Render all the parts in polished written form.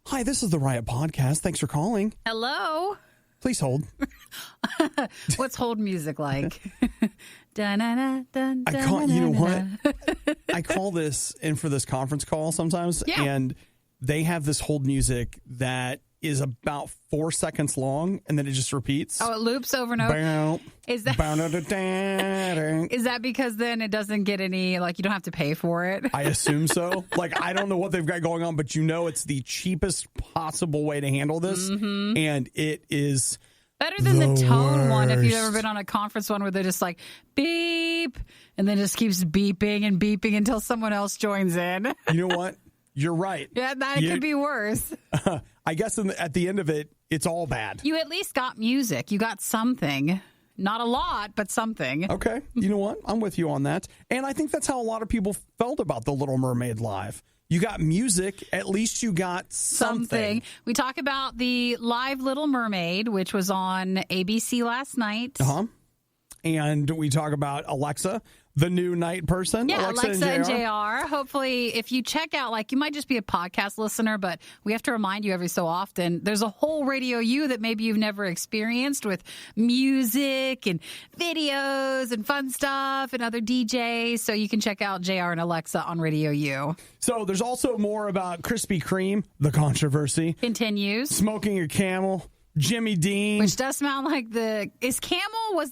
Hi, this is the RIOT podcast. Thanks for calling. Hello. Please hold. What's hold music like? You know what? I call this in for this conference call sometimes, and they have this hold music that is about 4 seconds long, and then it just repeats. Oh, it loops over and over. Is that because then it doesn't get any, like, you don't have to pay for it? I assume so. Like, I don't know what they've got going on, but it's the cheapest possible way to handle this, and it is better than the tone one. If you've ever been on a conference one where they're just like, beep, and then just keeps beeping and beeping until someone else joins in. You know what? You're right. Yeah, that could be worse. I guess at the end of it, it's all bad. You at least got music. You got something. Not a lot, but something. Okay. You know what? I'm with you on that. And I think that's how a lot of people felt about the Little Mermaid live. You got music. At least you got something. We talk about the live Little Mermaid, which was on ABC last night. And we talk about Alexa, the new night person. Yeah, Alexa and JR. Hopefully, if you check out, like, you might just be a podcast listener, but we have to remind you every so often, there's a whole RadioU that maybe you've never experienced with music and videos and fun stuff and other DJs. So you can check out JR and Alexa on RadioU. So there's also more about Krispy Kreme, the controversy. Continues. Smoking a Camel, Jimmy Dean. Which does sound like is Camel, was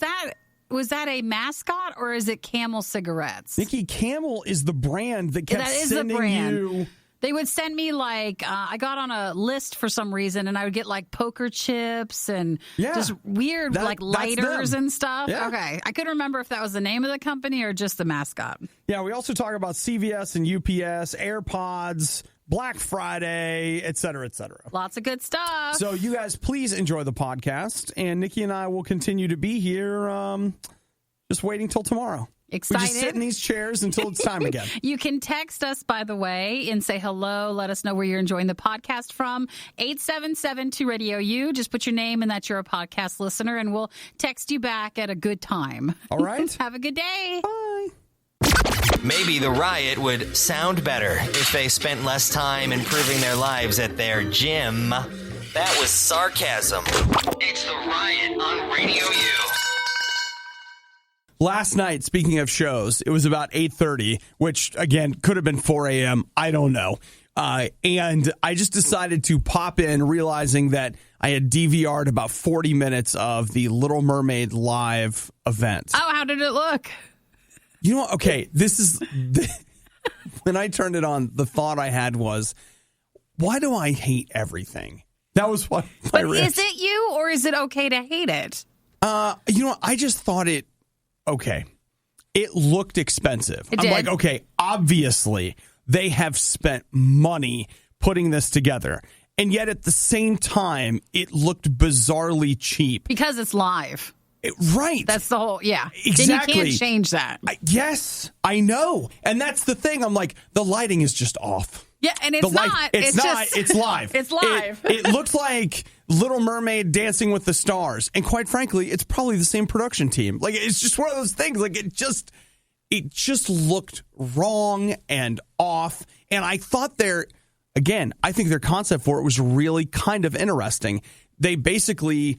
that a mascot, or is it Camel cigarettes? Nikki, Camel is the brand that kept sending you. They would send me, like, I got on a list for some reason, and I would get, like, poker chips and just weird, lighters and stuff. Yeah. Okay. I couldn't remember if that was the name of the company or just the mascot. Yeah, we also talk about CVS and UPS, AirPods, Black Friday, et cetera, et cetera. Lots of good stuff. So you guys, please enjoy the podcast. And Nikki and I will continue to be here just waiting till tomorrow. Excited. We just sit in these chairs until it's time again. You can text us, by the way, and say hello. Let us know where you're enjoying the podcast from. 877-2RadioU. Just put your name and that you're a podcast listener, and we'll text you back at a good time. All right. Have a good day. Bye. Maybe the RIOT would sound better if they spent less time improving their lives at their gym. That was sarcasm. It's the RIOT on RadioU. Last night, speaking of shows, it was about 8:30, which, again, could have been 4 a.m. I don't know. And I just decided to pop in, realizing that I had DVR'd about 40 minutes of the Little Mermaid live event. Oh, how did it look? You know what? Okay, this is... when I turned it on, the thought I had was, why do I hate everything? That was what my reaction. Is it you, or is it okay to hate it? You know what? I just thought it... Okay, it looked expensive. It I'm did. like, okay, obviously they have spent money putting this together. And yet at the same time, it looked bizarrely cheap. Because it's live. Right. That's the whole, Exactly. Then you can't change that. Yes, I know. And that's the thing. I'm like, the lighting is just off. Yeah, and it's not. It's not. It's live. It's live. It looks like Little Mermaid Dancing with the Stars. And quite frankly, it's probably the same production team. Like, it's just one of those things. Like, it just looked wrong and off. And I thought I think their concept for it was really kind of interesting. They basically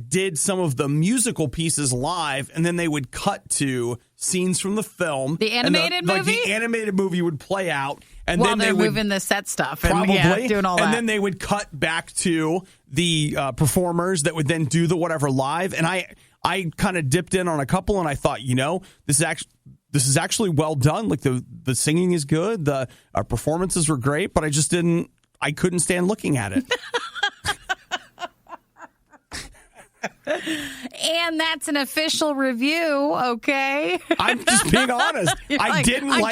did some of the musical pieces live, and then they would cut to scenes from the film. The animated movie? Like the animated movie would play out. And while then they're they would, moving the set stuff. Probably. And, doing all that. And then they would cut back to the performers that would then do the whatever live. And I kind of dipped in on a couple, and I thought, this is actually well done. Like, the singing is good. The performances were great, but I couldn't stand looking at it. And that's an official review, okay? I'm just being honest. I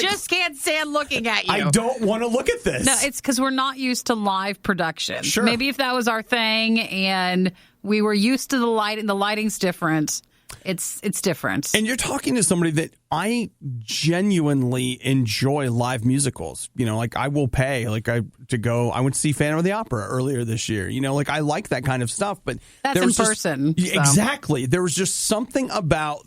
just can't stand looking at you. I don't want to look at this. No, it's because we're not used to live production. Sure. Maybe if that was our thing and we were used to the light and the lighting's different, it's different. And you're talking to somebody that I genuinely enjoy live musicals. Like, I will pay to go. I went to see Phantom of the Opera earlier this year. Like, I like that kind of stuff. But that's in person. So. Exactly. There was just something about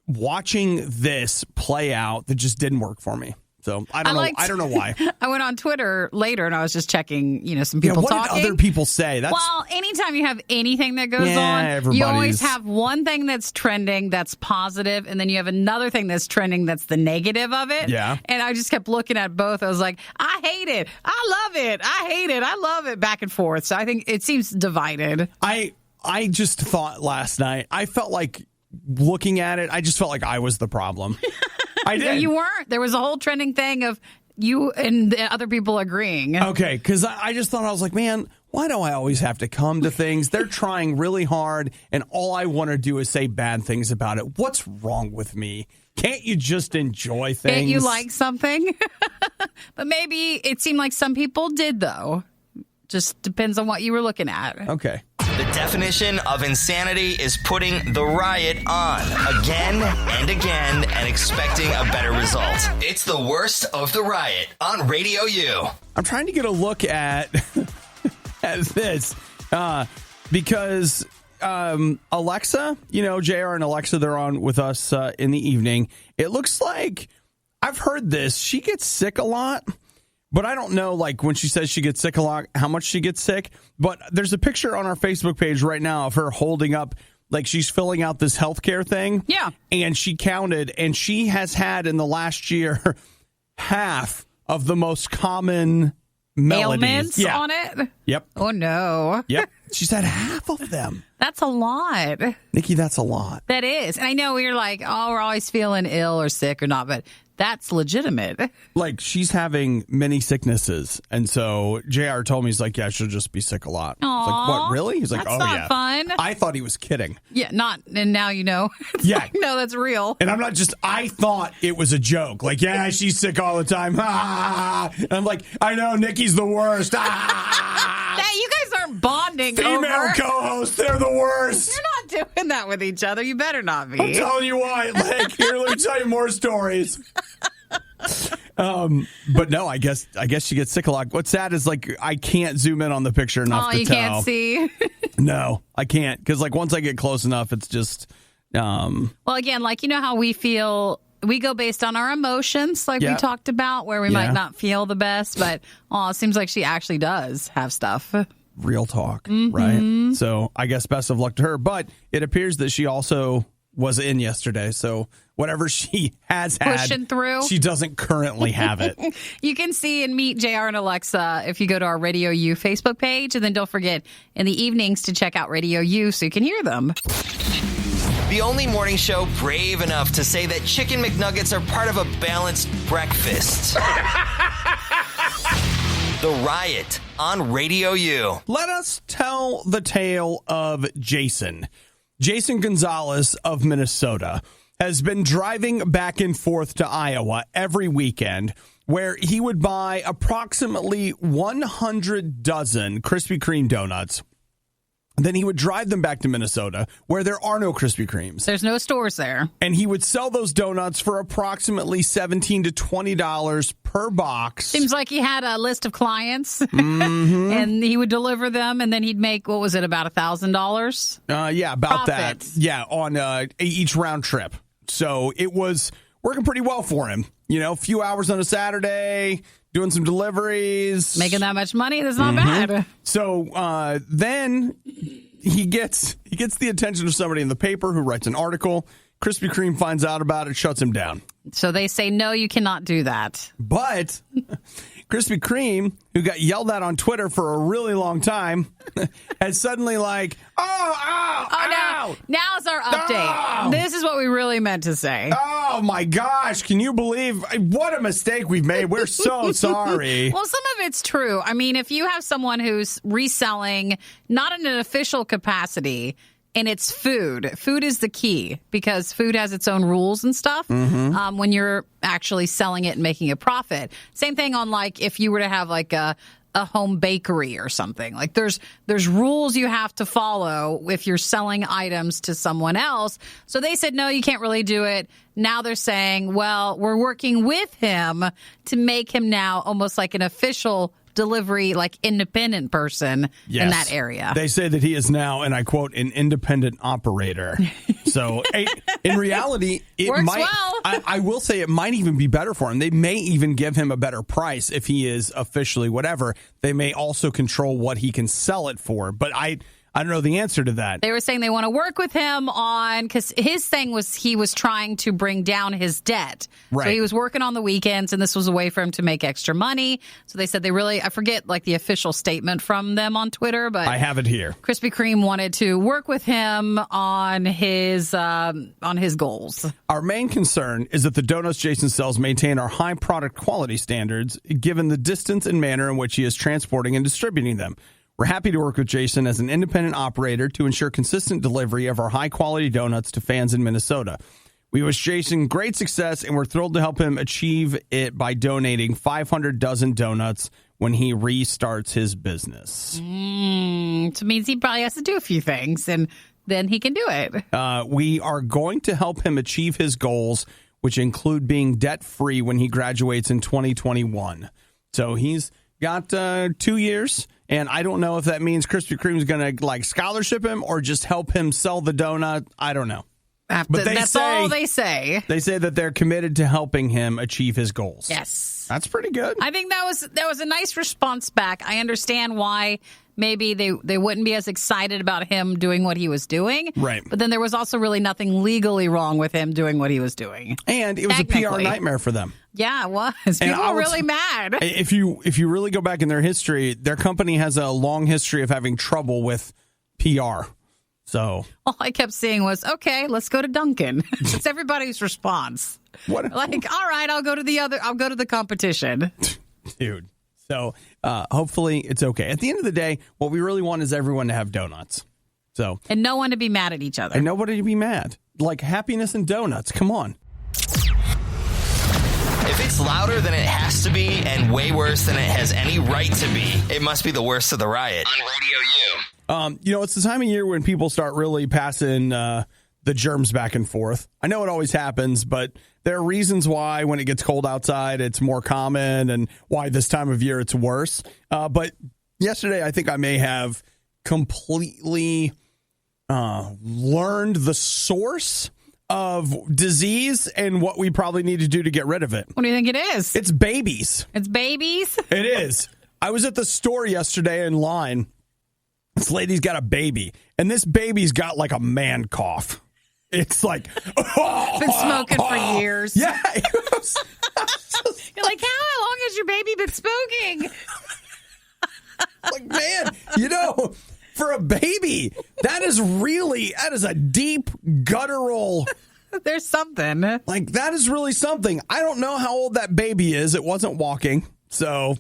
watching this play out that just didn't work for me. So I don't know why. I went on Twitter later and I was just checking, some Yeah, people what talking. did other people say? Well, anytime you have anything that goes Yeah, on, you everybody's- always have one thing that's trending that's positive, and then you have another thing that's trending that's the negative of it. Yeah. And I just kept looking at both. I was like, I hate it. I love it. I hate it. I love it. Back and forth. So I think it seems divided. I just thought last night, I felt like looking at it, I just felt like I was the problem. I did. You weren't. There was a whole trending thing of you and the other people agreeing. Okay, because I just thought, I was like, man, why do I always have to come to things? They're trying really hard, and all I want to do is say bad things about it. What's wrong with me? Can't you just enjoy things? Can't you like something? But maybe it seemed like some people did, though. Just depends on what you were looking at. Okay. The definition of insanity is putting the riot on again and again and expecting a better result. It's the worst of the riot on Radio U. I'm trying to get a look at this because Alexa, JR and Alexa, they're on with us in the evening. It looks like I've heard this. She gets sick a lot. But I don't know, like, when she says she gets sick a lot, how much she gets sick. But there's a picture on our Facebook page right now of her holding up, like, she's filling out this healthcare thing. Yeah. And she counted, and she has had in the last year half of the most common melodies. Ailments on it? Yep. Oh, no. Yep. She's had half of them. That's a lot. Nikki, that's a lot. That is. And I know you're like, oh, we're always feeling ill or sick or not, but that's legitimate. Like, she's having many sicknesses. And so JR told me, he's like, yeah, she'll just be sick a lot. I was like, what, really? He's like, That's oh, not yeah. fun. I thought he was kidding. Yeah, not. And now you know. It's Yeah. like, no, that's real. And I'm not just, I thought it was a joke. Like, yeah, she's sick all the time. And I'm like, I know, Nikki's the worst. That you guys aren't bonding Female over. co-hosts, they're the worst. You're not doing that with each other. You better not be. I'm telling you why. Like, here, let me tell you more stories. But no, I guess she gets sick a lot. What's sad is, like, I can't zoom in on the picture enough to you tell. can't see. No, I can't, because, like, once I get close enough, it's just. Well, again, like, you know how we feel. We go based on our emotions, like Yeah. we talked about, where we Yeah. might not feel the best. But it seems like she actually does have stuff. Real talk, Mm-hmm. right? So I guess best of luck to her. But it appears that she also was in yesterday. So whatever she has had, Pushing through. she doesn't currently have it. You can see and meet JR and Alexa if you go to our Radio U Facebook page. And then don't forget in the evenings to check out Radio U so you can hear them. The only morning show brave enough to say that Chicken McNuggets are part of a balanced breakfast. The Riot on Radio U. Let us tell the tale of Jason. Jason Gonzalez of Minnesota has been driving back and forth to Iowa every weekend, where he would buy approximately 100 dozen Krispy Kreme donuts. Then he would drive them back to Minnesota, where there are no Krispy Kremes. There's no stores there. And he would sell those donuts for approximately $17 to $20 per box. Seems like he had a list of clients, and he would deliver them, and then he'd make, what was it, about $1,000? Yeah, about Profit. that. Yeah, on each round trip. So it was working pretty well for him. A few hours on a Saturday, doing some deliveries. Making that much money, that's not bad. So then he gets the attention of somebody in the paper who writes an article. Krispy Kreme finds out about it, shuts him down. So they say, no, you cannot do that. But Krispy Kreme, who got yelled at on Twitter for a really long time, has suddenly Now's our update. No! This is what we really meant to say. Oh my gosh, can you believe what a mistake we've made? We're so sorry. Well, some of it's true. I mean, if you have someone who's reselling, not in an official capacity, and it's food is the key, because food has its own rules and stuff when you're actually selling it and making a profit. Same thing on, like, if you were to have like a home bakery or something. Like, there's rules you have to follow if you're selling items to someone else. So they said, no, you can't really do it. Now they're saying, well, we're working with him to make him now almost like an official delivery, like independent person in that area. They say that he is now, and I quote, an independent operator. So in reality, it Works might. well. I will say it might even be better for him. They may even give him a better price if he is officially whatever. They may also control what he can sell it for. But I don't know the answer to that. They were saying they want to work with him on, because his thing was he was trying to bring down his debt. Right. So he was working on the weekends, and this was a way for him to make extra money. So they said I forget like the official statement from them on Twitter, but I have it here. Krispy Kreme wanted to work with him on his goals. Our main concern is that the donuts Jason sells maintain our high product quality standards, given the distance and manner in which he is transporting and distributing them. We're happy to work with Jason as an independent operator to ensure consistent delivery of our high-quality donuts to fans in Minnesota. We wish Jason great success, and we're thrilled to help him achieve it by donating 500 dozen donuts when he restarts his business. So it means he probably has to do a few things, and then he can do it. We are going to help him achieve his goals, which include being debt-free when he graduates in 2021. So he's got 2 years. And I don't know if that means Krispy Kreme is going to like scholarship him or just help him sell the donut. I don't know. But that's all they say. They say that they're committed to helping him achieve his goals. Yes. That's pretty good. I think that was a nice response back. I understand why maybe they wouldn't be as excited about him doing what he was doing. Right. But then there was also really nothing legally wrong with him doing what he was doing. And it was a PR nightmare for them. Yeah, it was. People were really mad. If you really go back in their history, their company has a long history of having trouble with PR. So all I kept seeing was, okay, let's go to Dunkin'. It's everybody's response. What? Like, all right, I'll go to the competition. Dude. So hopefully it's okay. At the end of the day, what we really want is everyone to have donuts. So and no one to be mad at each other. And nobody to be mad. Like happiness and donuts. Come on. If it's louder than it has to be and way worse than it has any right to be, it must be the worst of the riot. On RadioU. It's the time of year when people start really passing the germs back and forth. I know it always happens, but there are reasons why when it gets cold outside, it's more common and why this time of year it's worse. But yesterday, I think I may have completely learned the source of disease and what we probably need to do to get rid of it. What do you think it is? It's babies. It's babies? It is. I was at the store yesterday in line. This lady's got a baby, and this baby's got like a man cough. It's like, been smoking for years. Yeah. You're like, how long has your baby been smoking? Like, man, for a baby, that is a deep guttural. There's something. Like, that is really something. I don't know how old that baby is. It wasn't walking. So,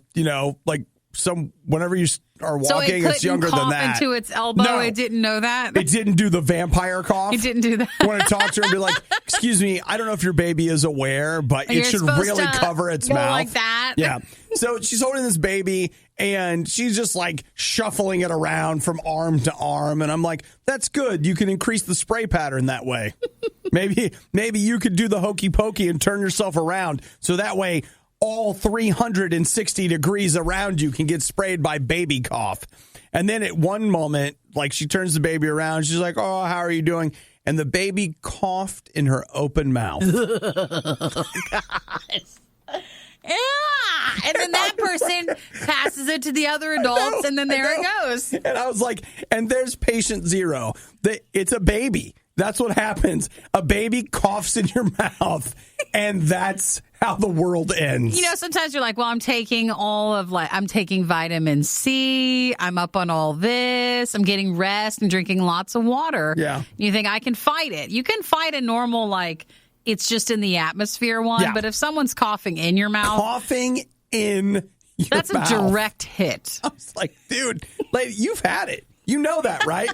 whenever you are walking, it's younger than that. Into its elbow. No, it didn't know that. It didn't do the vampire cough. It didn't do that. I want to talk to her and be like, excuse me, I don't know if your baby is aware, but it should really cover its mouth. Like that. Yeah. So she's holding this baby and she's just like shuffling it around from arm to arm. And I'm like, that's good. You can increase the spray pattern that way. Maybe you could do the hokey pokey and turn yourself around. So that way all 360 degrees around you can get sprayed by baby cough. And then at one moment, like she turns the baby around, she's like, oh, how are you doing? And the baby coughed in her open mouth. Yeah. And then that person passes it to the other adults, and then there it goes. And I was like, and there's patient zero. It's a baby. That's what happens. A baby coughs in your mouth, and that's how the world ends. Sometimes you're like, well, I'm taking vitamin C. I'm up on all this. I'm getting rest and drinking lots of water. Yeah. You think I can fight it. You can fight a normal, it's just in the atmosphere one. Yeah. But if someone's coughing in your mouth. Coughing in your mouth. That's a direct hit. I was like, dude, you've had it. You know that, right?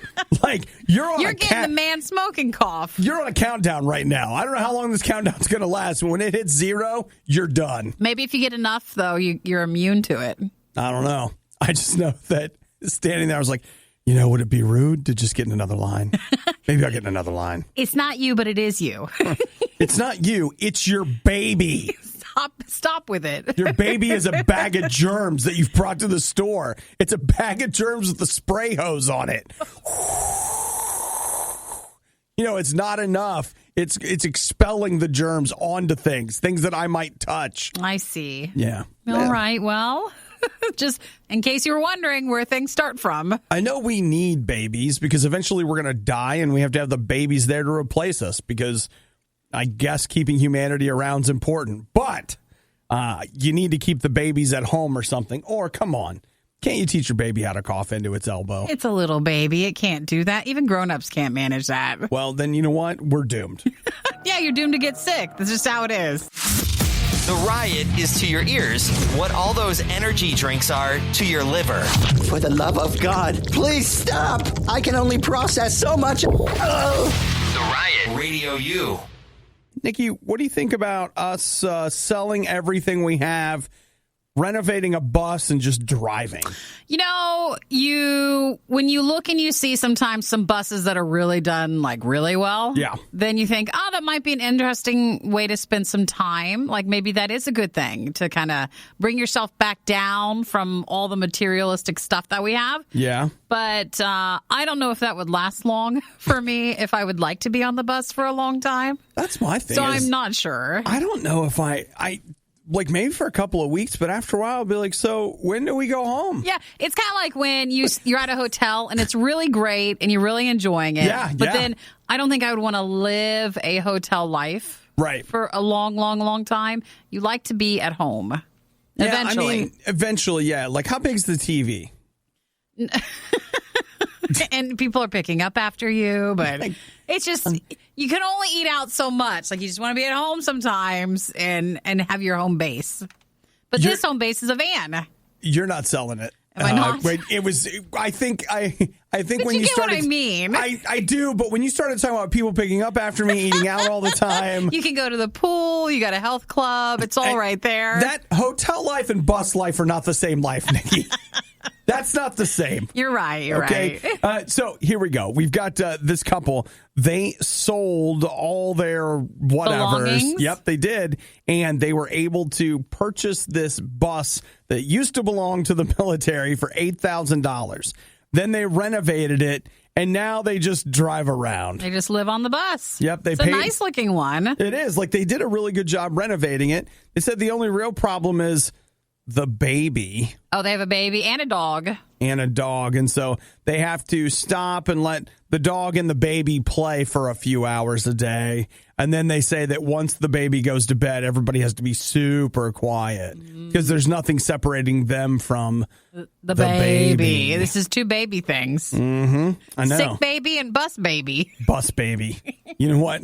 You're getting the man smoking cough. You're on a countdown right now. I don't know how long this countdown's going to last. When it hits 0, you're done. Maybe if you get enough, though, you're immune to it. I don't know. I just know that standing there, I was like, would it be rude to just get in another line? Maybe I'll get in another line. It's not you, but it is you. It's not you. It's your baby. Stop with it. Your baby is a bag of germs that you've brought to the store. It's a bag of germs with a spray hose on it. It's not enough. It's expelling the germs onto things that I might touch. I see. Yeah. All right. Well, just in case you were wondering where things start from. I know we need babies because eventually we're going to die and we have to have the babies there to replace us because I guess keeping humanity around is important. But you need to keep the babies at home or something. Or, come on. Can't you teach your baby how to cough into its elbow? It's a little baby. It can't do that. Even grown-ups can't manage that. Well, then you know what? We're doomed. Yeah, you're doomed to get sick. That's just how it is. The Riot is to your ears what all those energy drinks are to your liver. For the love of God, please stop. I can only process so much. The Riot, RadioU. Nikki, what do you think about us selling everything we have, renovating a bus, and just driving? When you look and you see sometimes some buses that are really done like really well, yeah, then you think, oh, that might be an interesting way to spend some time. Like maybe that is a good thing to kind of bring yourself back down from all the materialistic stuff that we have. Yeah. But I don't know if that would last long for me, if I would like to be on the bus for a long time. That's my thing. So I'm not sure. I don't know if I like maybe for a couple of weeks, but after a while I'll be like, so when do we go home? Yeah, it's kind of like when you're at a hotel and it's really great and you're really enjoying it. Yeah, but then I don't think I would want to live a hotel life for a long, long, long time. You like to be at home. Yeah, eventually, yeah. Like, how big's the TV? And people are picking up after you, but it's just, you can only eat out so much. Like, you just want to be at home sometimes and have your home base. But this home base is a van. You're not selling it. Am I not? I think but when you get started, what I mean. I do, but when you started talking about people picking up after me, eating out all the time. You can go to the pool, you got a health club, it's all right there. That hotel life and bus life are not the same life, Nikki. That's not the same. You're right. Right. So here we go. We've got this couple. They sold all their whatevers. Belongings? Yep, they did. And they were able to purchase this bus that used to belong to the military for $8,000. Then they renovated it, and now they just drive around. They just live on the bus. Yep. It's a nice looking one. It is. Like, they did a really good job renovating it. They said the only real problem is the baby. Oh, they have a baby and a dog. And so they have to stop and let the dog and the baby play for a few hours a day. And then they say that once the baby goes to bed, everybody has to be super quiet because there's nothing separating them from the baby. This is two baby things. Mm-hmm. I know. Sick baby and bus baby. Bus baby. You know what?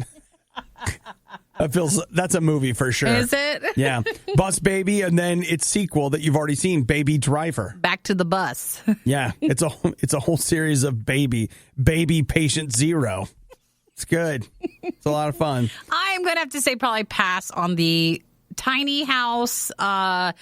That's a movie for sure. Is it? Yeah. Bus Baby, and then its sequel that you've already seen, Baby Driver. Back to the bus. Yeah. It's a whole series of Baby Patient Zero. It's good. It's a lot of fun. I'm going to have to say probably pass on the tiny house, the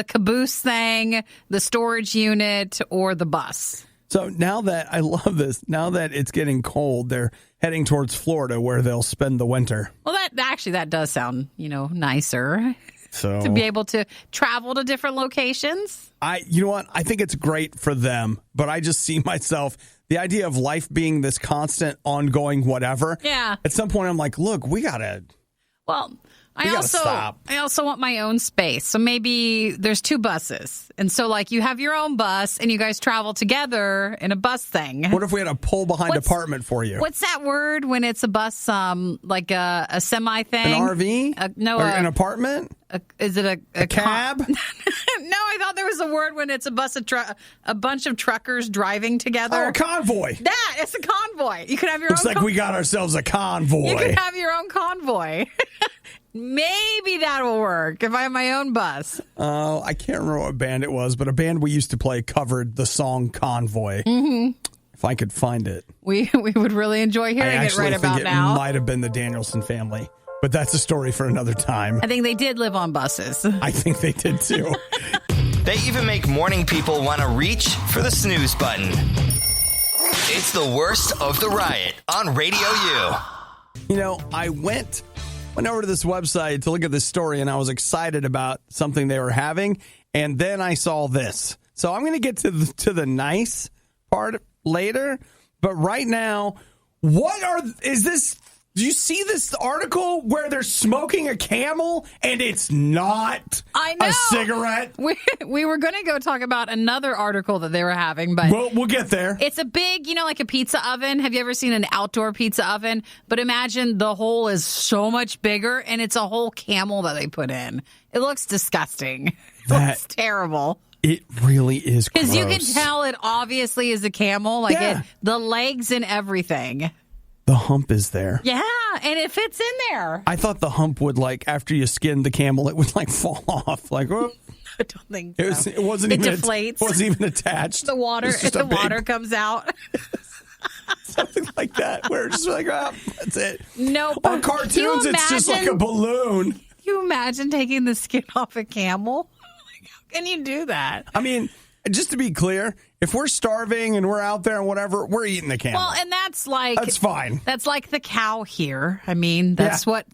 caboose thing, the storage unit, or the bus. So now that I love this, now that it's getting cold, they're heading towards Florida where they'll spend the winter. Well, that does sound, nicer. So to be able to travel to different locations. You know what? I think it's great for them, but I just see myself, the idea of life being this constant, ongoing, whatever. Yeah. At some point, I'm like, look, we gotta. Well, I stop. also want my own space. So maybe there's two buses. And so like you have your own bus and you guys travel together in a bus thing. What if we had a pull behind apartment for you? What's that word when it's a bus, like a semi thing? An RV? An apartment? Is it a cab? No, I thought there was a word when it's a bus, a bunch of truckers driving together. Oh, a convoy. It's a convoy. You could have your Looks own. Looks like we got ourselves a convoy. You could have your own convoy. Maybe that'll work if I have my own bus. Oh, I can't remember what band it was, but a band we used to play covered the song Convoy. Mm-hmm. If I could find it. We would really enjoy hearing it right about now. It might have been the Danielson family, but that's a story for another time. I think they did live on buses. I think they did too. They even make morning people want to reach for the snooze button. It's the worst of the Riot on RadioU. I went went over to this website to look at this story, and I was excited about something they were having, and then I saw this. So I'm going to get to the nice part later, but right now, is this? Do you see this article where they're smoking a camel and it's not a cigarette? We were going to go talk about another article that they were having, but we'll get there. It's a big, like a pizza oven. Have you ever seen an outdoor pizza oven? But imagine the hole is so much bigger and it's a whole camel that they put in. It looks disgusting. It looks terrible. It really is gross. Because you can tell it obviously is a camel. The legs and everything. The hump is there. Yeah, and it fits in there. I thought the hump would, after you skinned the camel, it would, fall off. Whoop. I don't think so. It wasn't even deflates. It wasn't even attached. The water comes out. Something like that, where it's just that's it. No, on cartoons, it's just like a balloon. Can you imagine taking the skin off a camel? How can you do that? I mean, just to be clear, if we're starving and we're out there and whatever, we're eating the camel. Well, and that's fine. That's like the cow here. I mean, that's what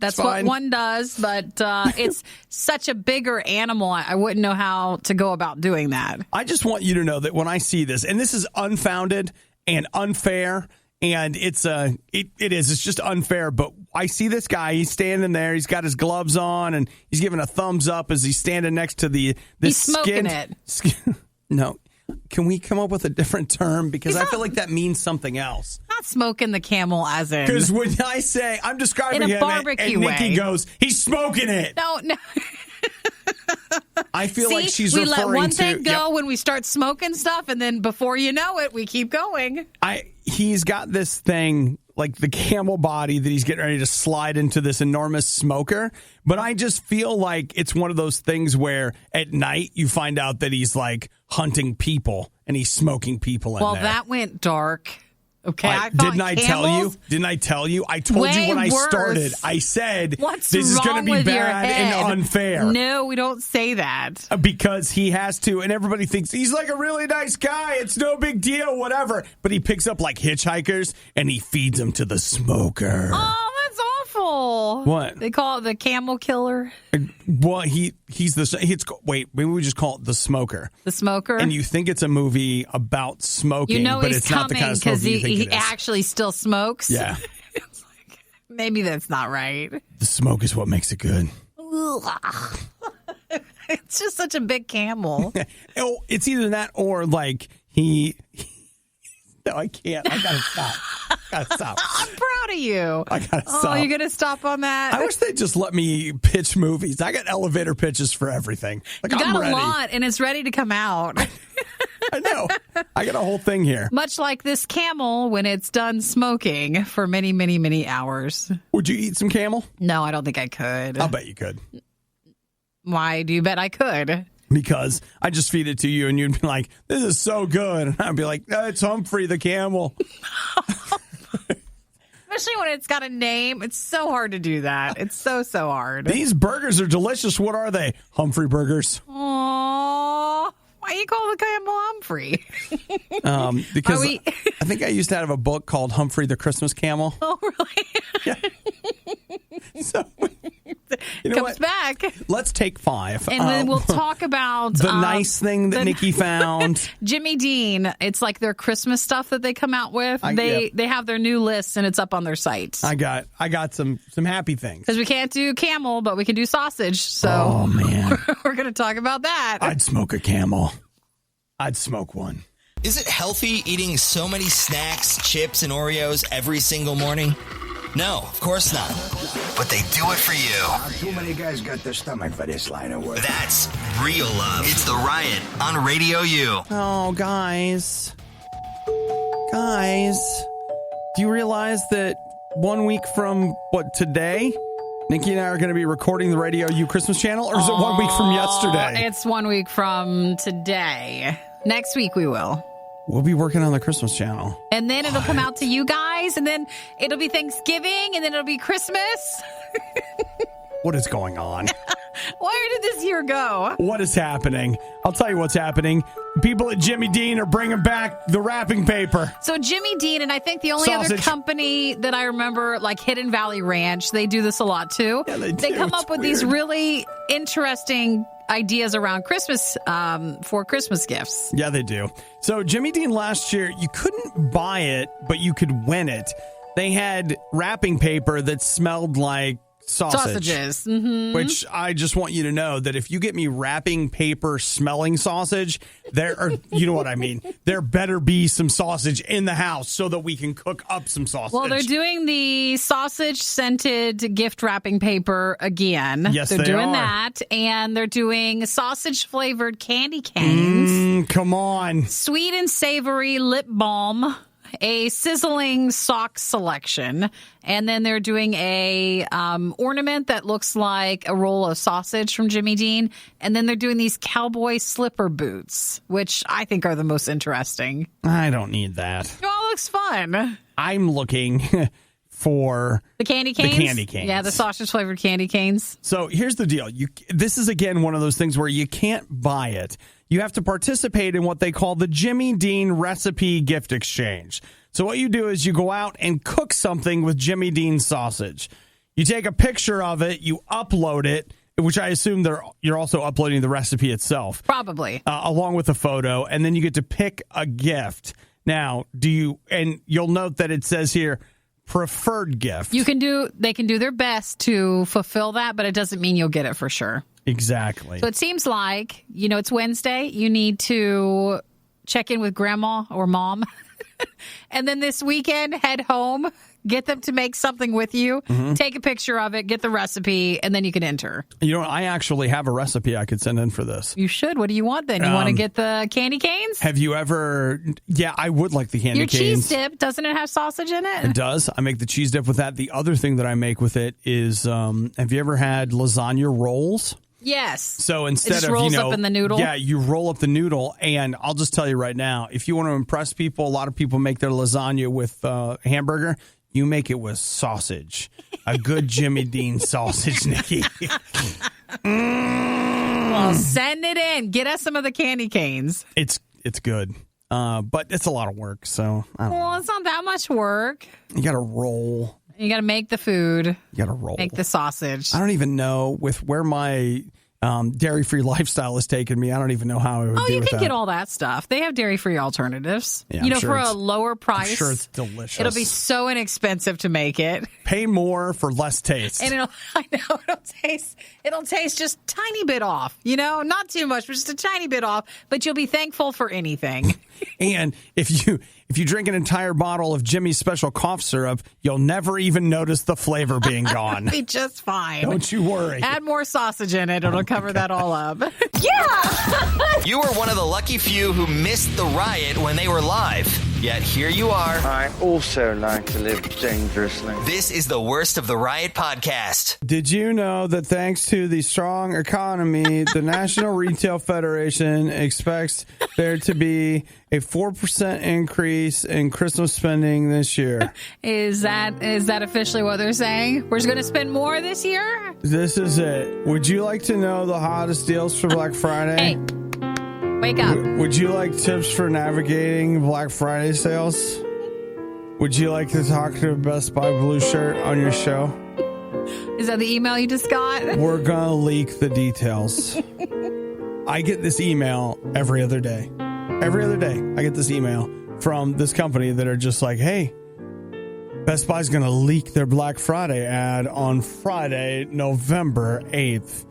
one does, but it's such a bigger animal. I wouldn't know how to go about doing that. I just want you to know that when I see this, and this is unfounded and unfair, and it's just unfair, but I see this guy, he's standing there, he's got his gloves on, and he's giving a thumbs up as he's standing next to this he's smoking it. No. Can we come up with a different term? Because I feel like that means something else. Not smoking the camel as in. Because when I say, I'm describing in a him, barbecue and Nikki way. goes, he's smoking it. No. I feel like she's we referring to... let one thing go when we start smoking stuff, and then before you know it, we keep going. He's got this thing, like the camel body, that he's getting ready to slide into this enormous smoker. But I just feel like it's one of those things where at night you find out that he's hunting people and he's smoking people in there. Well, that went dark. Okay, Didn't I tell you? I told you when I started. I said this is going to be bad and unfair. No, we don't say that. Because he has to, and everybody thinks he's like a really nice guy. It's no big deal, whatever. But he picks up hitchhikers and he feeds them to the smoker. Oh, that's awful. What? They call it the camel killer. Well, wait, maybe we just call it the smoker. The smoker? And you think it's a movie about smoking, but he's it's not the kind of smoking you think he it is. actually still smokes. Yeah. Maybe that's not right. The smoke is what makes it good. It's just such a big camel. It's either that or he... No, I can't. I gotta stop. I'm proud of you. I gotta stop. Oh, you're gonna stop on that? I wish they'd just let me pitch movies. I got elevator pitches for everything. You got a lot, and it's ready to come out. I know. I got a whole thing here. Much like this camel when it's done smoking for many, many, many hours. Would you eat some camel? No, I don't think I could. I'll bet you could. Why do you bet I could? Because I just feed it to you and you'd be like, this is so good. And I'd be like, it's Humphrey the camel. Especially when it's got a name. It's so hard to do that. It's so hard. These burgers are delicious. What are they? Humphrey burgers. Aww. Why you call the camel Humphrey? Because I think I used to have a book called Humphrey the Christmas Camel. Oh, really? Yeah. So, comes back. Let's take 5. And then we'll talk about the nice thing that Nikki found. Jimmy Dean. It's like their Christmas stuff that they come out with. They have their new list, and it's up on their site. I got some happy things. Because we can't do camel, but we can do sausage. So oh, man. We're going to talk about that. I'd smoke a camel. I'd smoke one. Is it healthy eating so many snacks, chips, and Oreos every single morning? No, of course not. But they do it for you. Too many guys got the stomach for this line of work. That's real love. It's the Riot on RadioU. Oh, guys. Do you realize that 1 week from, today? Nikki and I are going to be recording the RadioU Christmas channel? Or is it 1 week from yesterday? It's 1 week from today. Next week we will. We'll be working on the Christmas channel. And then it'll come out to you guys, and then it'll be Thanksgiving, and then it'll be Christmas. What is going on? Where did this year go? What is happening? I'll tell you what's happening. People at Jimmy Dean are bringing back the wrapping paper. So Jimmy Dean, and I think the only other Sausage. company that I remember, like Hidden Valley Ranch, they do this a lot too. Yeah, they do. come It's up with weird. these really interesting ideas around Christmas for Christmas gifts. Yeah, they do. So Jimmy Dean last year, you couldn't buy it, but you could win it. They had wrapping paper that smelled like Sausages. Mm-hmm. Which I just want you to know that if you get me wrapping paper smelling sausage, there are, you know what I mean? There better be some sausage in the house so that we can cook up some sausage. Well, they're doing the sausage scented gift wrapping paper again. Yes, they're they doing are. that. And they're doing sausage flavored candy canes, Come on. sweet and savory lip balm, a sizzling sock selection, and then they're doing a ornament that looks like a roll of sausage from Jimmy Dean, and then they're doing these cowboy slipper boots, which I think are the most interesting. I don't need that. It all looks fun. I'm looking for The candy canes? The candy canes. Yeah, the sausage flavored candy canes. So here's the deal. This is, again, one of those things where you can't buy it. You have to participate in what they call the Jimmy Dean Recipe Gift Exchange. So what you do is you go out and cook something with Jimmy Dean sausage. You take a picture of it, you upload it, which I assume you're also uploading the recipe itself. Probably. Along with a photo, and then you get to pick a gift. Now, and you'll note that it says here, preferred gift. They can do their best to fulfill that, but it doesn't mean you'll get it for sure. Exactly. So it seems like, it's Wednesday. You need to check in with grandma or mom. And then this weekend, head home, get them to make something with you, take a picture of it, get the recipe, and then you can enter. I actually have a recipe I could send in for this. You should. What do you want then? You want to get the candy canes? Have you ever... Yeah, I would like the candy Your canes. cheese dip, doesn't it have sausage in it? It does. I make the cheese dip with that. The other thing that I make with it is, have you ever had lasagna rolls? Yes. So instead it just of, rolls up in the noodle? Yeah, you roll up the noodle, and I'll just tell you right now, if you want to impress people, a lot of people make their lasagna with hamburger. You make it with sausage. A good Jimmy Dean sausage, Nikki. Well, send it in. Get us some of the candy canes. It's good. But it's a lot of work, so I don't know. Well, it's not that much work. You got to roll. You got to make the food. You got to roll. Make the sausage. I don't even know with where my dairy-free lifestyle has taken me. I don't even know how I would do you with can that. get all that stuff. They have dairy-free alternatives. Yeah, I'm sure for a it's- lower price. I'm sure it's delicious. It'll be so inexpensive to make it. Pay more for less taste. And it'll taste just a tiny bit off. Not too much, but just a tiny bit off. But you'll be thankful for anything. And if you drink an entire bottle of Jimmy's special cough syrup, you'll never even notice the flavor being gone. Be just fine. Don't you worry. Add more sausage in it. It'll cover that all up. You were one of the lucky few who missed the riot when they were live. Yet here you are. I also like to live dangerously. This is the Worst of the Riot podcast. Did you know that thanks to the strong economy, the National Retail Federation expects there to be a 4% increase in Christmas spending this year? Is that officially what they're saying? We're just going to spend more this year? This is it. Would you like to know the hottest deals for Black Friday? Hey, wake up. Would you like tips for navigating Black Friday sales? Would you like to talk to a Best Buy Blue shirt on your show? Is that the email you just got? We're going to leak the details. I get this email every other day. Every other day, I get this email from this company that are just like, hey, Best Buy's going to leak their Black Friday ad on Friday, November 8th.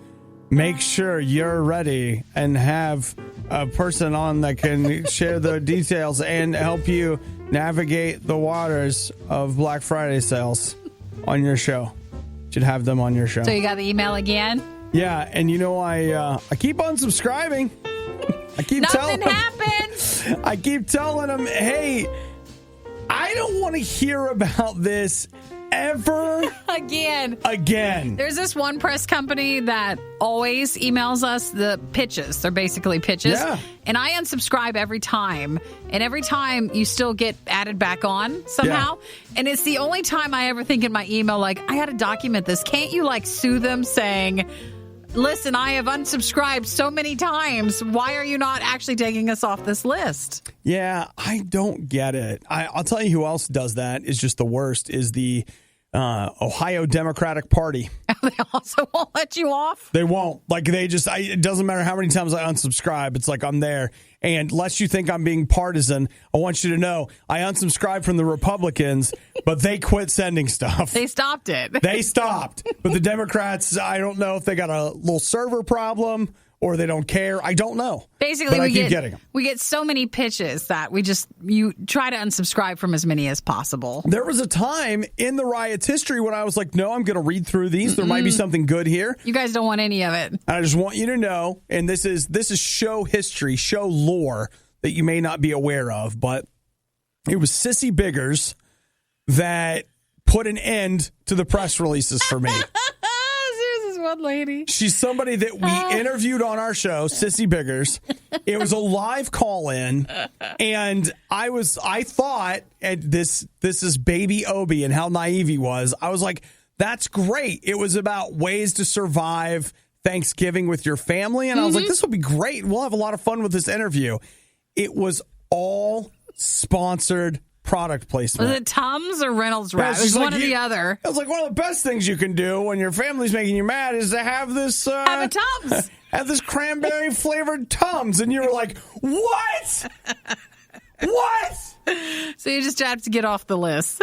Make sure you're ready and have a person on that can share the details and help you navigate the waters of Black Friday sales on your show. Should have them on your show. So you got the email again? Yeah, and I keep unsubscribing. I keep Nothing happens. I keep telling them, hey, I don't want to hear about this Ever again. There's this one press company that always emails us the pitches. They're basically pitches. Yeah. And I unsubscribe every time. And every time you still get added back on somehow. Yeah. And it's the only time I ever think in my email, like, I got to document this. Can't you, like, sue them saying, listen, I have unsubscribed so many times. Why are you not actually taking us off this list? Yeah, I don't get it. I'll tell you who else does that is just the worst is the Ohio Democratic Party. They also won't let you off? They won't. Like, it doesn't matter how many times I unsubscribe. It's like I'm there. And lest you think I'm being partisan, I want you to know I unsubscribed from the Republicans, but they quit sending stuff. They stopped it. They stopped. But the Democrats, I don't know if they got a little server problem or they don't care. I don't know. Basically, but I keep getting them. We get so many pitches that you try to unsubscribe from as many as possible. There was a time in the RIOT's history when I was like, no, I'm going to read through these. There might be something good here. You guys don't want any of it. I just want you to know, and this is show history, show lore that you may not be aware of, but it was Sissy Biggers that put an end to the press releases for me. One lady. She's somebody that we interviewed on our show, Sissy Biggers. It was a live call-in, and I thought, and this is baby Obi and how naive he was. I was like, that's great. It was about ways to survive Thanksgiving with your family, and I was like, this will be great. We'll have a lot of fun with this interview. It was all sponsored product placement. Was it Tums or Reynolds Wrap? It was like, one or the other. It was like one of the best things you can do when your family's making you mad is to have this have a Tums. Have this cranberry flavored Tums, and you were like, what? What? So you just have to get off the list.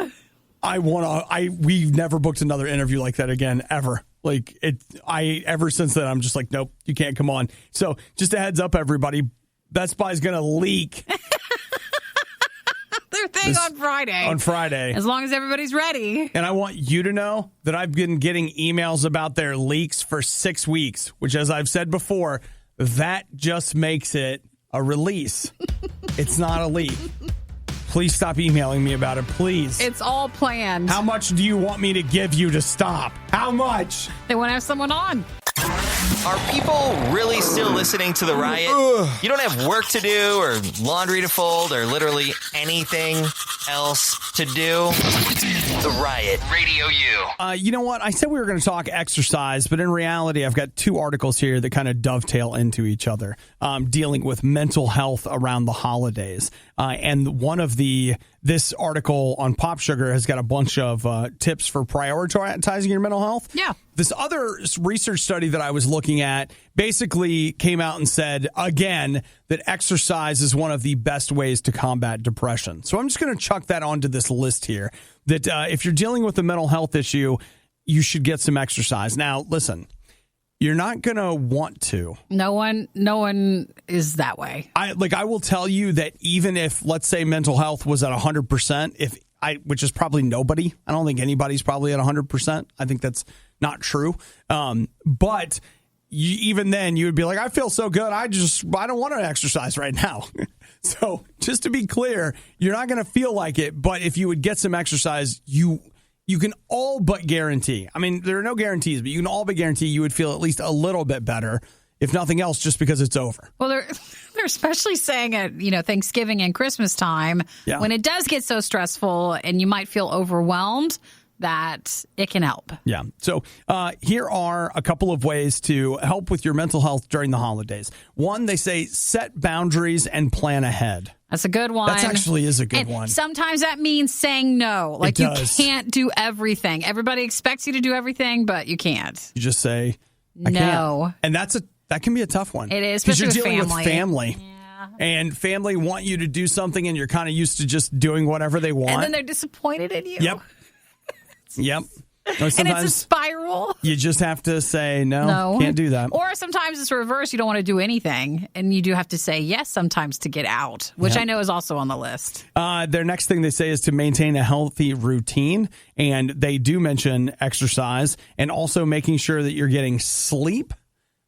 We've never booked another interview like that again ever. Like ever since then I'm just like, nope, you can't come on. So just a heads up, everybody, Best Buy's gonna leak their thing on Friday. As long as everybody's ready. And I want you to know that I've been getting emails about their leaks for 6 weeks, which, as I've said before, that just makes it a release. It's not a leak. Please stop emailing me about it, please. It's all planned. How much do you want me to give you to stop? How much? They want to have someone on. Are people really still listening to the Riot? You don't have work to do or laundry to fold or literally anything else to do? The Riot, Radio U. You know what? I said we were going to talk exercise, but in reality, I've got 2 articles here that kind of dovetail into each other, dealing with mental health around the holidays. And one of this article on Pop Sugar has got a bunch of tips for prioritizing your mental health. Yeah. This other research study that I was looking at basically came out and said, again, that exercise is one of the best ways to combat depression. So I'm just going to chuck that onto this list here, that if you're dealing with a mental health issue, you should get some exercise. Now, listen, you're not going to want to. No one is that way. I will tell you that even if, let's say, mental health was at 100%, which is probably nobody. I don't think anybody's probably at 100%. I think that's not true. But even then, you would be like, I feel so good. I don't want to exercise right now. So just to be clear, you're not going to feel like it. But if you would get some exercise, you can all but guarantee. I mean, there are no guarantees, but you can all but guarantee you would feel at least a little bit better, if nothing else, just because it's over. Well, they're especially saying at Thanksgiving and Christmas time, when it does get so stressful and you might feel overwhelmed, that it can help. Yeah. So here are a couple of ways to help with your mental health during the holidays. One, they say set boundaries and plan ahead. That's a good one. That actually is a good one. Sometimes that means saying no. Like you can't do everything. Everybody expects you to do everything, but you can't. You just say, I no. Can't. And that can be a tough one. It is, because especially you're dealing with family. Yeah. And family want you to do something, and you're kind of used to just doing whatever they want. And then they're disappointed in you. Yep. Or and it's a spiral. You just have to say, no, can't do that. Or sometimes it's reverse. You don't want to do anything, and you do have to say yes sometimes to get out, which I know is also on the list. Their next thing they say is to maintain a healthy routine, and they do mention exercise and also making sure that you're getting sleep.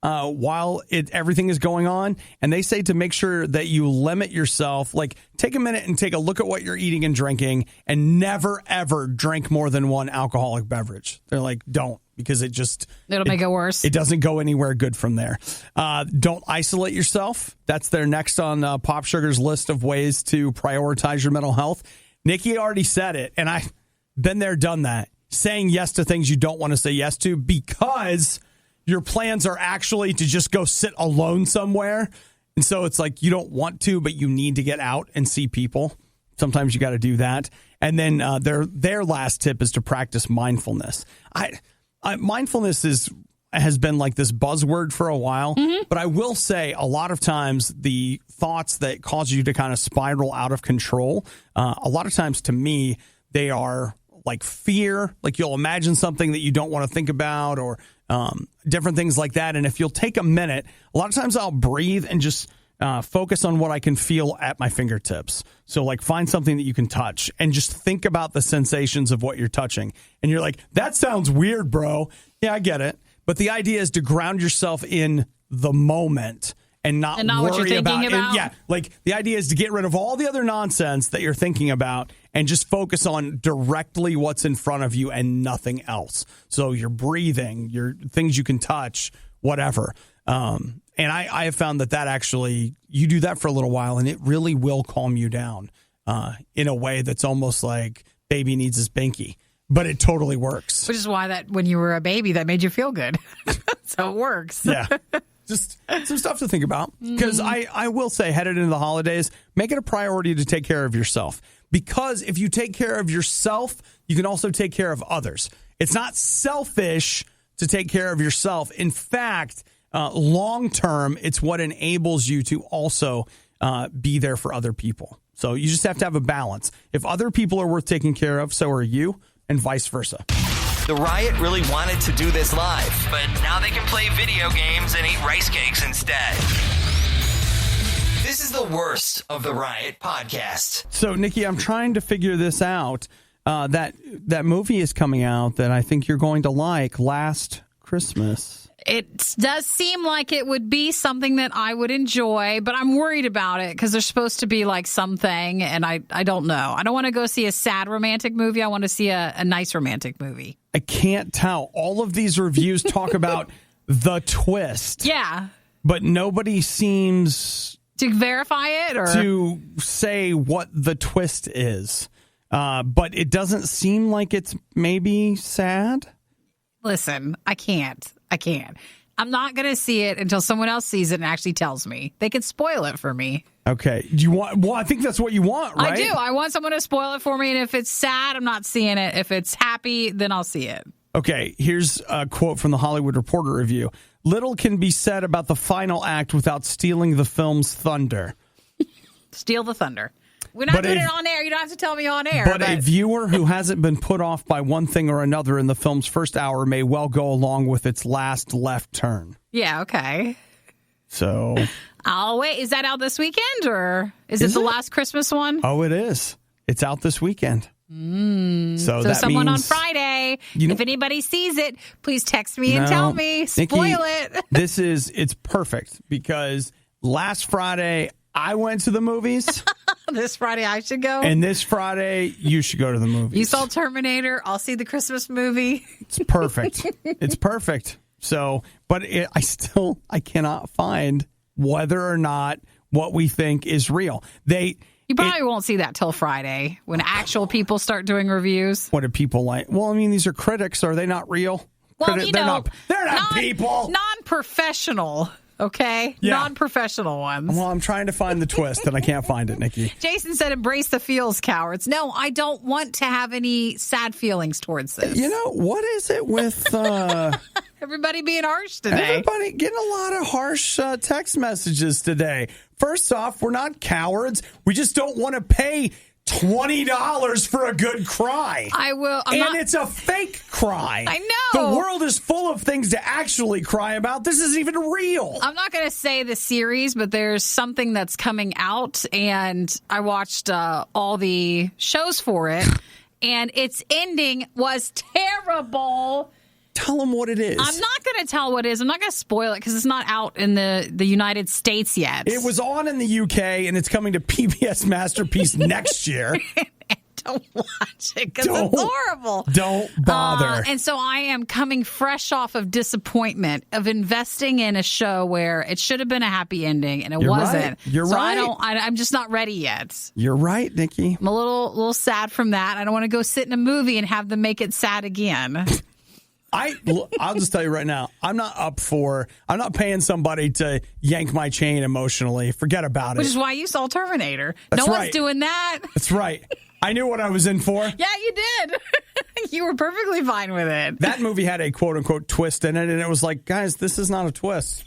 while everything is going on. And they say to make sure that you limit yourself, like take a minute and take a look at what you're eating and drinking and never, ever drink more than one alcoholic beverage. They're like, don't, because it'll make it worse. It doesn't go anywhere good from there. Don't isolate yourself. That's their next on Pop Sugar's list of ways to prioritize your mental health. Nikki already said it, and I've been there, done that. Saying yes to things you don't want to say yes to because your plans are actually to just go sit alone somewhere. And so it's like you don't want to, but you need to get out and see people. Sometimes you got to do that. And then their last tip is to practice mindfulness. Mindfulness has been like this buzzword for a while, but I will say a lot of times the thoughts that cause you to kind of spiral out of control, a lot of times to me, they are like fear, like you'll imagine something that you don't want to think about or different things like that. And if you'll take a minute, a lot of times I'll breathe and just focus on what I can feel at my fingertips. So like find something that you can touch and just think about the sensations of what you're touching. And you're like, that sounds weird, bro. Yeah, I get it. But the idea is to ground yourself in the moment and not worry what you're thinking about. Yeah, like the idea is to get rid of all the other nonsense that you're thinking about and just focus on directly what's in front of you and nothing else. So your breathing, your things you can touch, whatever. And I have found that actually, you do that for a little while and it really will calm you down in a way that's almost like baby needs his binky. But it totally works. Which is why that when you were a baby, that made you feel good. So it works. Yeah. Just some stuff to think about. Because I will say, headed into the holidays, make it a priority to take care of yourself. Because if you take care of yourself, you can also take care of others. It's not selfish to take care of yourself. In fact, long term, it's what enables you to also be there for other people. So you just have to have a balance. If other people are worth taking care of, so are you, and vice versa. The Riot really wanted to do this live, but now they can play video games and eat rice cakes instead. This is the worst of the Riot podcast. So, Nikki, I'm trying to figure this out. That movie is coming out that I think you're going to like, Last Christmas. It does seem like it would be something that I would enjoy, but I'm worried about it because there's supposed to be like something, and I don't know. I don't want to go see a sad romantic movie. I want to see a nice romantic movie. I can't tell. All of these reviews talk about the twist. Yeah. But nobody seems to verify it or to say what the twist is. But it doesn't seem like it's maybe sad. Listen, I can't. I'm not going to see it until someone else sees it and actually tells me. They can spoil it for me. Okay. Do you want? Well, I think that's what you want, right? I do. I want someone to spoil it for me. And if it's sad, I'm not seeing it. If it's happy, then I'll see it. Okay. Here's a quote from the Hollywood Reporter review. Little can be said about the final act without stealing the film's thunder. Steal the thunder. We're not doing it on air. You don't have to tell me on air. But a viewer who hasn't been put off by one thing or another in the film's first hour may well go along with its last left turn. Yeah, okay. So. I'll wait. Is that out this weekend or is it the last Christmas one? Oh, it is. It's out this weekend. So that someone means, on Friday, if anybody sees it, please text me and tell me. Spoil Nikki, it. It's perfect because last Friday I went to the movies. This Friday I should go. And this Friday you should go to the movies. You saw Terminator. I'll see the Christmas movie. It's perfect. It's perfect. So, but I cannot find whether or not what we think is real. You probably won't see that till Friday when actual people start doing reviews. What do people like? Well, I mean, these are critics. Are they not real? Well, they're not people. Non-professional. Okay? Yeah. Non-professional ones. Well, I'm trying to find the twist, and I can't find it, Nikki. Jason said, embrace the feels, cowards. No, I don't want to have any sad feelings towards this. What is it with... everybody being harsh today. Everybody getting a lot of harsh text messages today. First off, we're not cowards. We just don't want to pay $20 for a good cry. I will. It's a fake cry. I know. The world is full of things to actually cry about. This isn't even real. I'm not going to say the series, but there's something that's coming out, and I watched all the shows for it, and its ending was terrible. Tell them what it is. I'm not going to tell what it is. I'm not going to spoil it because it's not out in the United States yet. It was on in the UK, and it's coming to PBS Masterpiece next year. Don't watch it because it's horrible. Don't bother. And so I am coming fresh off of disappointment of investing in a show where it should have been a happy ending and it wasn't. Right. You're right. I'm just not ready yet. You're right, Nikki. I'm a little sad from that. I don't want to go sit in a movie and have them make it sad again. I'll just tell you right now, I'm not paying somebody to yank my chain emotionally. Forget about it. Which is why you saw Terminator. That's no right. one's doing that. That's right. I knew what I was in for. Yeah, you did. You were perfectly fine with it. That movie had a quote-unquote twist in it, and it was like, guys, this is not a twist.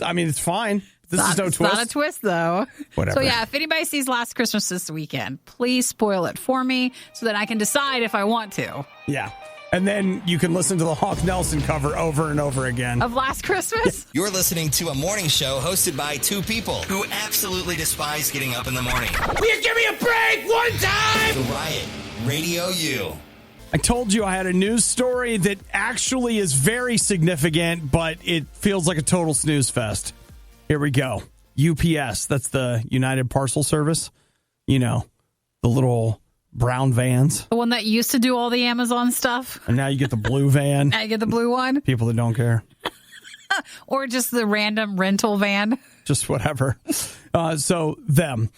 I mean, it's fine. This is no twist. It's not a twist, though. Whatever. So, yeah, if anybody sees Last Christmas this weekend, please spoil it for me so that I can decide if I want to. Yeah. And then you can listen to the Hawk Nelson cover over and over again. Of Last Christmas? You're listening to a morning show hosted by two people who absolutely despise getting up in the morning. Will you give me a break one time? The Riot, RadioU. I told you I had a news story that actually is very significant, but it feels like a total snooze fest. Here we go. UPS, that's the United Parcel Service. You know, the little brown vans. The one that used to do all the Amazon stuff. And now you get the blue van. Now you get the blue one. People that don't care. Or just the random rental van. Just whatever. So them.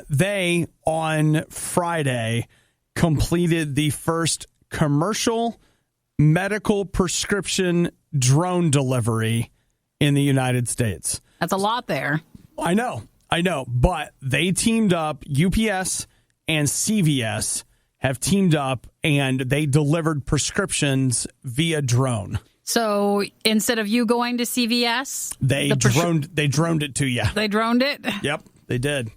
They, on Friday, completed the first commercial medical prescription drone delivery in the United States. That's a lot there. I know. But they teamed up, UPS and CVS have teamed up, and they delivered prescriptions via drone. So instead of you going to CVS, they droned it to you. They droned it? Yep, they did.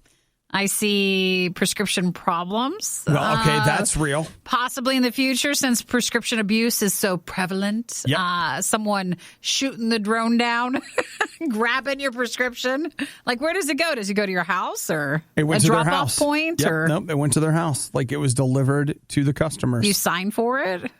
I see prescription problems. Well, okay, that's real. Possibly in the future, since prescription abuse is so prevalent. Yep. Someone shooting the drone down, grabbing your prescription. Like, where does it go? Does it go to your house or it went a to their drop-off house. point? Yep. Or Nope, it went to their house. Like, it was delivered to the customers. you sign for it?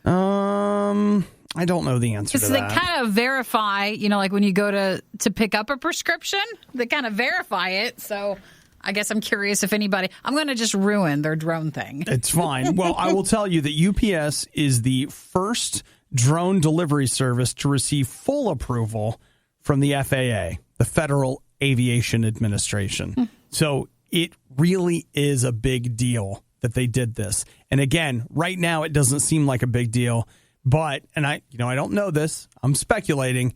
I don't know the answer to Because that. they kind of verify, like when you go to pick up a prescription, they kind of verify it. So I guess I'm curious if anybody... I'm going to just ruin their drone thing. It's fine. Well, I will tell you that UPS is the first drone delivery service to receive full approval from the FAA, the Federal Aviation Administration. So it really is a big deal that they did this. And again, right now it doesn't seem like a big deal, but, and I don't know this, I'm speculating,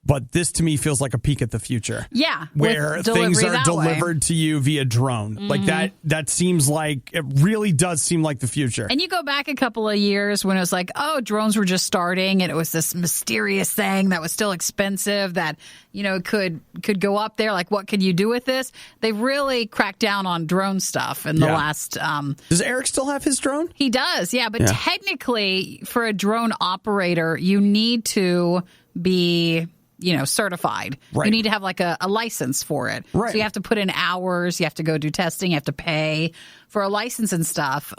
but this to me feels like a peek at the future. Yeah. Where things are delivered to you via drone. Mm-hmm. Like that seems like, it really does seem like the future. And you go back a couple of years when it was like, oh, drones were just starting and it was this mysterious thing that was still expensive that, could go up there. Like, what could you do with this? They've really cracked down on drone stuff in the last... Does Eric still have his drone? He does, yeah. But technically, for a drone operator, you need to be... certified. Right. You need to have like a license for it. Right. So you have to put in hours, you have to go do testing, you have to pay for a license and stuff.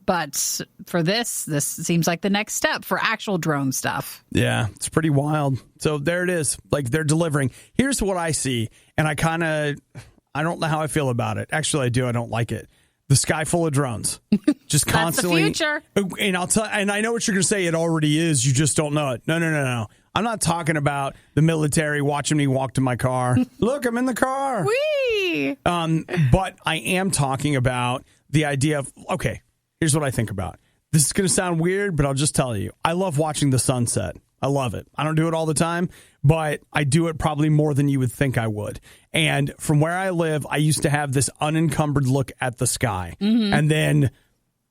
But for this seems like the next step for actual drone stuff. Yeah, it's pretty wild. So there it is. Like, they're delivering. Here's what I see, and I don't know how I feel about it. Actually, I do. I don't like it. The sky full of drones. Just constantly. That's the future. And I know what you're going to say. It already is. You just don't know it. No. I'm not talking about the military watching me walk to my car. Look, I'm in the car. Whee! But I am talking about the idea of, okay, here's what I think about. This is going to sound weird, but I'll just tell you. I love watching the sunset. I love it. I don't do it all the time, but I do it probably more than you would think I would. And from where I live, I used to have this unencumbered look at the sky. Mm-hmm. And then...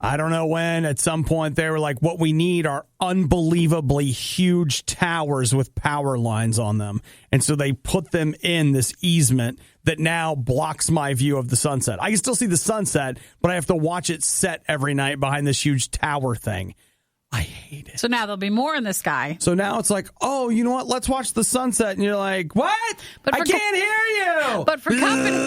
I don't know when, at some point, they were like, what we need are unbelievably huge towers with power lines on them. And so they put them in this easement that now blocks my view of the sunset. I can still see the sunset, but I have to watch it set every night behind this huge tower thing. I hate it. So now there'll be more in the sky. So now it's like, oh, you know what? Let's watch the sunset. And you're like, what? I can't hear you. But for company...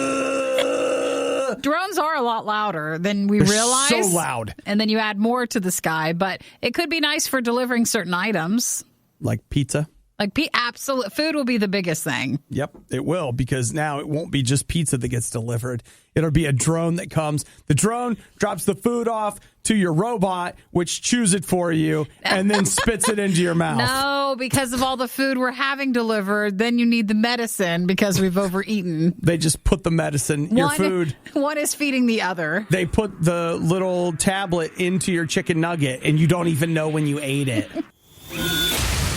Drones are a lot louder than we They're realize. so loud. And then you add more to the sky, but it could be nice for delivering certain items. Like pizza? Like absolute food will be the biggest thing. Yep, it will, because now it won't be just pizza that gets delivered. It'll be a drone that comes. The drone drops the food off to your robot, which chews it for you and then spits it into your mouth. No, because of all the food we're having delivered, then you need the medicine because we've overeaten. They just put the medicine, your food. One is feeding the other. They put the little tablet into your chicken nugget, and you don't even know when you ate it.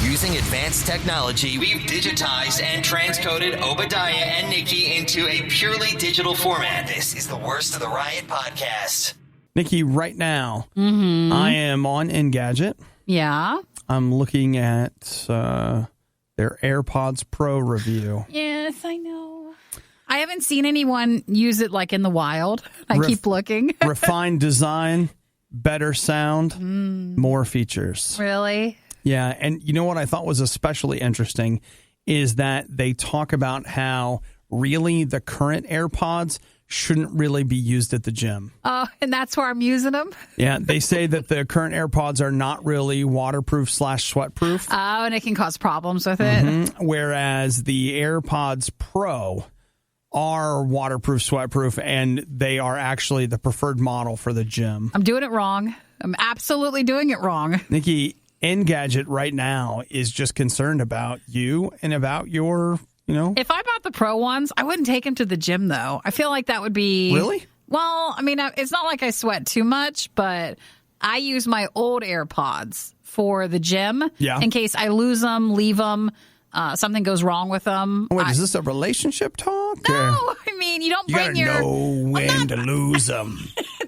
Using advanced technology, we've digitized and transcoded Obadiah and Nikki into a purely digital format. This is the Worst of the Riot podcast. Nikki, right now, I am on Engadget. Yeah. I'm looking at their AirPods Pro review. Yes, I know. I haven't seen anyone use it like in the wild. I keep looking. Refined design, better sound, more features. Really? Yeah, and you know what I thought was especially interesting is that they talk about how really the current AirPods shouldn't really be used at the gym. Oh, and that's where I'm using them? Yeah, they say that the current AirPods are not really waterproof / sweatproof. Oh, and it can cause problems with it. Whereas the AirPods Pro are waterproof, sweatproof, and they are actually the preferred model for the gym. I'm doing it wrong. I'm absolutely doing it wrong. Nikki, Engadget right now is just concerned about you and about your, If I bought the Pro ones, I wouldn't take them to the gym, though. I feel like that would be... Really? Well, I mean, it's not like I sweat too much, but I use my old AirPods for the gym in case I lose them, leave them, something goes wrong with them. Wait, is this a relationship talk? No, I mean, you don't bring your... You gotta know when to lose them.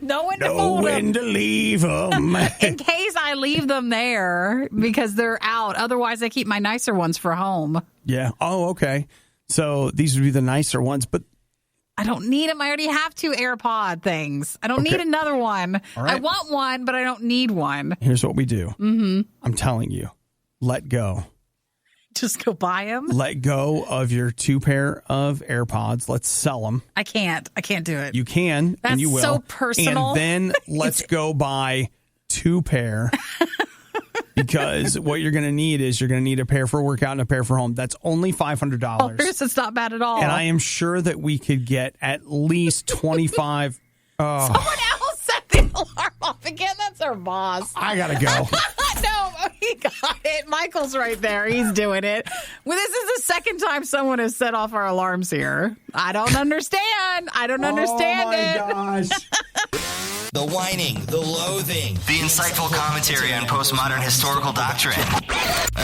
Know when to fold them. Know when to leave them. In case I leave them there because they're out. Otherwise, I keep my nicer ones for home. Yeah. Oh, okay. So these would be the nicer ones, but... I don't need them. I already have 2 AirPod things. I don't need another one. All right. I want one, but I don't need one. Here's what we do. I'm telling you, let go. Just go buy them? Let go of your 2 pair of AirPods. Let's sell them. I can't do it. You can, That's and you will. so personal. And then let's go buy 2 pair. Because what you're going to need is you're going to need a pair for workout and a pair for home. That's only $500. It's not bad at all. And I am sure that we could get at least 25. Someone else set the alarm off again. That's our boss. I got to go. No, he got it. Michael's right there. He's doing it. Well, this is the second time someone has set off our alarms here. I don't understand. I don't understand it. Oh, my gosh. The whining, the loathing, the insightful commentary on postmodern historical doctrine.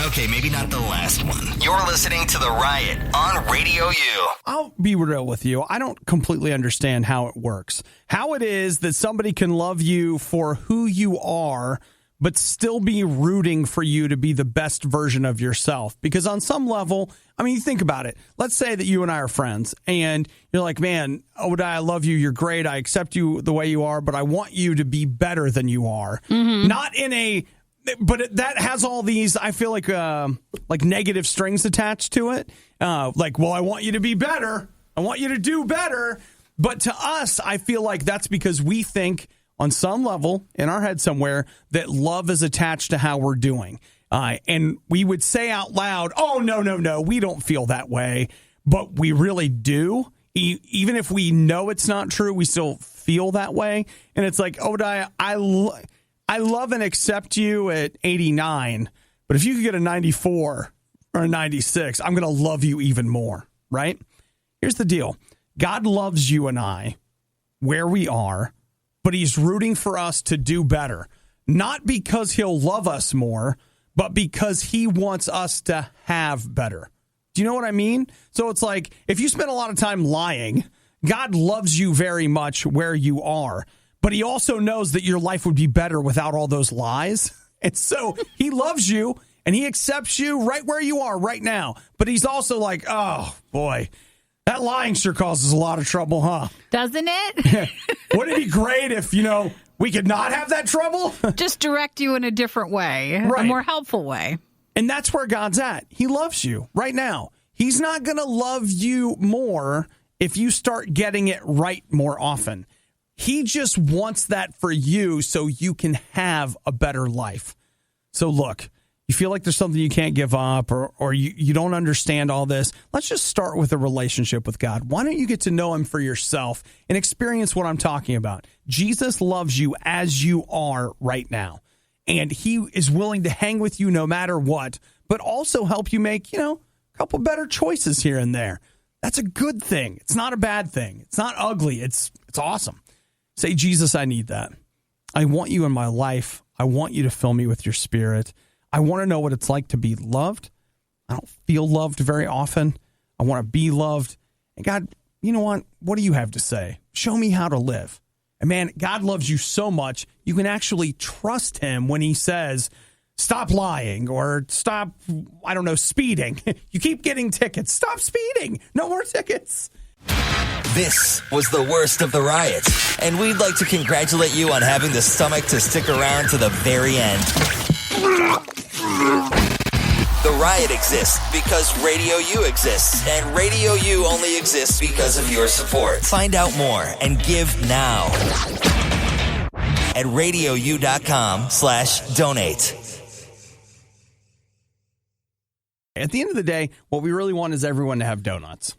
Okay, maybe not the last one. You're listening to The Riot on RadioU. I'll be real with you. I don't completely understand how it works. How it is that somebody can love you for who you are, but still be rooting for you to be the best version of yourself. Because on some level, I mean, you think about it. Let's say that you and I are friends, and you're like, man, Obadiah, I love you. You're great. I accept you the way you are, but I want you to be better than you are. Not in a... But that has all these, I feel like negative strings attached to it. Like, well, I want you to be better. I want you to do better. But to us, I feel like that's because we think on some level in our head somewhere that love is attached to how we're doing. And we would say out loud, oh, no, we don't feel that way. But we really do. Even if we know it's not true, we still feel that way. And it's like, Obadiah, I love and accept you at 89. But if you could get a 94 or a 96, I'm going to love you even more, right? Here's the deal. God loves you and I where we are, but he's rooting for us to do better. Not because he'll love us more, but because he wants us to have better. Do you know what I mean? So it's like, if you spend a lot of time lying, God loves you very much where you are, but he also knows that your life would be better without all those lies. And so he loves you and he accepts you right where you are right now. But he's also like, oh, boy, that lying sure causes a lot of trouble, huh? Doesn't it? Wouldn't it be great if, we could not have that trouble? Just direct you in a different way, right. A more helpful way. And that's where God's at. He loves you right now. He's not going to love you more if you start getting it right more often. He just wants that for you so you can have a better life. So look, you feel like there's something you can't give up or you don't understand all this. Let's just start with a relationship with God. Why don't you get to know him for yourself and experience what I'm talking about? Jesus loves you as you are right now. And he is willing to hang with you no matter what, but also help you make, a couple better choices here and there. That's a good thing. It's not a bad thing. It's not ugly. It's awesome. Say, Jesus, I need that. I want you in my life. I want you to fill me with your spirit. I want to know what it's like to be loved. I don't feel loved very often. I want to be loved. And God, you know what? What do you have to say? Show me how to live. And man, God loves you so much, you can actually trust him when he says, stop lying or stop, speeding. You keep getting tickets. Stop speeding. No more tickets. This was the worst of the riots, and we'd like to congratulate you on having the stomach to stick around to the very end. The Riot exists because RadioU exists, and RadioU only exists because of your support. Find out more and give now at RadioU.com/donate. At the end of the day, what we really want is everyone to have donuts.